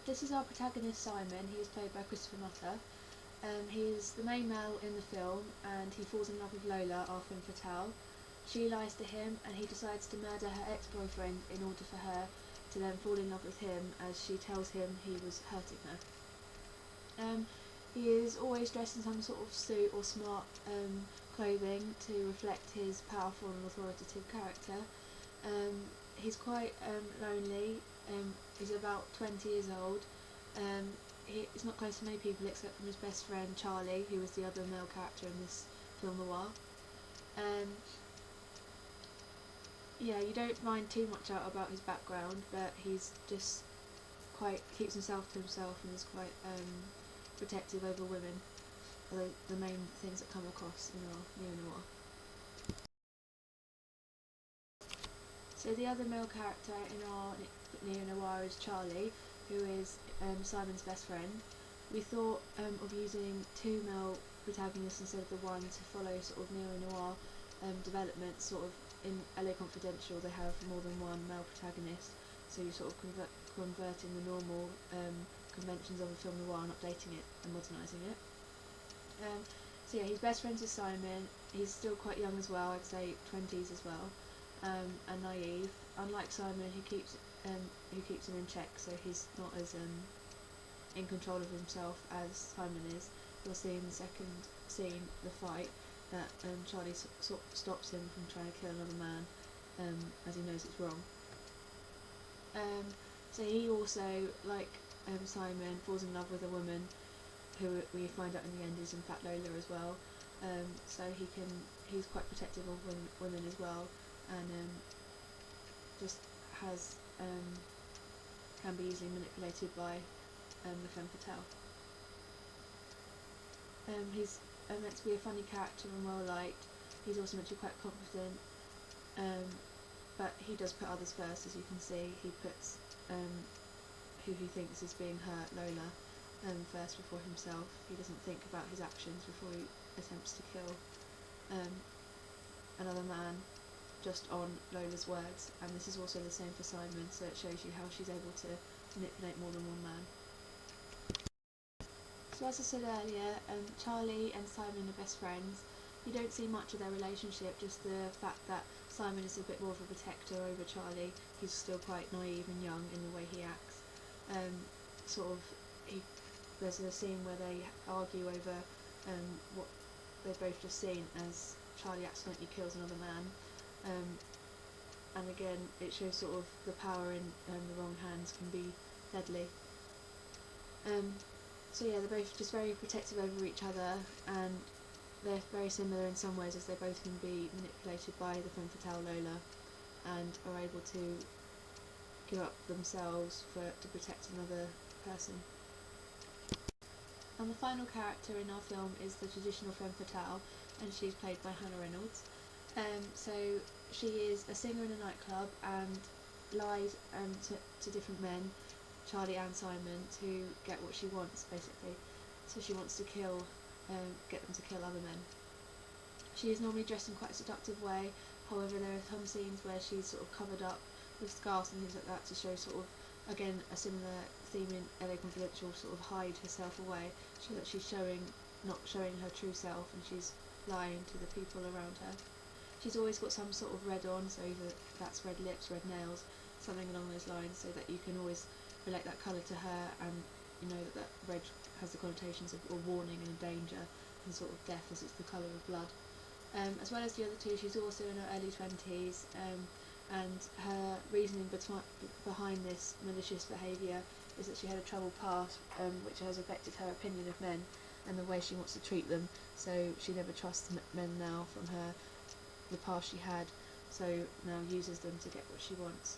This is our protagonist Simon. He is played by Christopher Nutter. He is the main male in the film, and he falls in love with Lola, our femme fatale. She lies to him, and he decides to murder her ex-boyfriend in order for her to then fall in love with him, as she tells him he was hurting her. He is always dressed in some sort of suit or smart clothing to reflect his powerful and authoritative character. He's quite lonely. He's about 20 years old. He's not close to many people except from his best friend Charlie, who was the other male character in this film noir. Yeah, you don't find too much out about his background, but he's just keeps himself to himself and is quite protective over women. Are the main things that come across in our neo-noir. So the other male character in our neo-noir is Charlie, who is Simon's best friend. We thought of using two male protagonists instead of the one to follow sort of neo-noir development. Sort of in LA Confidential they have more than one male protagonist, so you're sort of converting the normal conventions of a film noir and updating it and modernising it. So yeah, he's best friends with Simon. He's still quite young as well, I'd say 20s as well, and naive. Unlike Simon, who keeps him in check, so he's not as in control of himself as Simon is. You'll see in the second scene, the fight, that Charlie stops him from trying to kill another man, as he knows it's wrong. So he also, like Simon, falls in love with a woman who we find out in the end is in fact Lola as well. So he's quite protective of women as well, and just can be easily manipulated by the femme fatale. He's meant to be a funny character and well liked. He's also meant to be quite confident, but he does put others first, as you can see. He puts who he thinks is being hurt, Lola, first before himself. He doesn't think about his actions before he attempts to kill another man just on Lola's words, and this is also the same for Simon, so it shows you how she's able to manipulate more than one man. So as I said earlier, Charlie and Simon are best friends. You don't see much of their relationship, just the fact that Simon is a bit more of a protector over Charlie. He's still quite naive and young in the way he acts. There's a scene where they argue over what they've both just seen, as Charlie accidentally kills another man. And again, it shows sort of the power in the wrong hands can be deadly. So yeah, they're both just very protective over each other, and they're very similar in some ways, as they both can be manipulated by the femme fatale Lola, and are able to give up themselves to protect another person. And the final character in our film is the traditional femme fatale, and she's played by Hannah Reynolds. So she is a singer in a nightclub and lies to different men, Charlie and Simon, to get what she wants, basically. So she wants to get them to kill other men. She is normally dressed in quite a seductive way, however there are some scenes where she's sort of covered up with scarves and things like that to show sort of, again, a similar theme in LA Confidential, sort of hide herself away, so that she's not showing her true self, and she's lying to the people around her. She's always got some sort of red on, so either that's red lips, red nails, something along those lines, so that you can always relate that colour to her, and you know that red has the connotations of a warning and a danger and sort of death, as it's the colour of blood. As well as the other two, she's also in her early 20s, and her reasoning behind this malicious behaviour is that she had a troubled past, which has affected her opinion of men and the way she wants to treat them, so she never trusts men now from the past she had, so now uses them to get what she wants.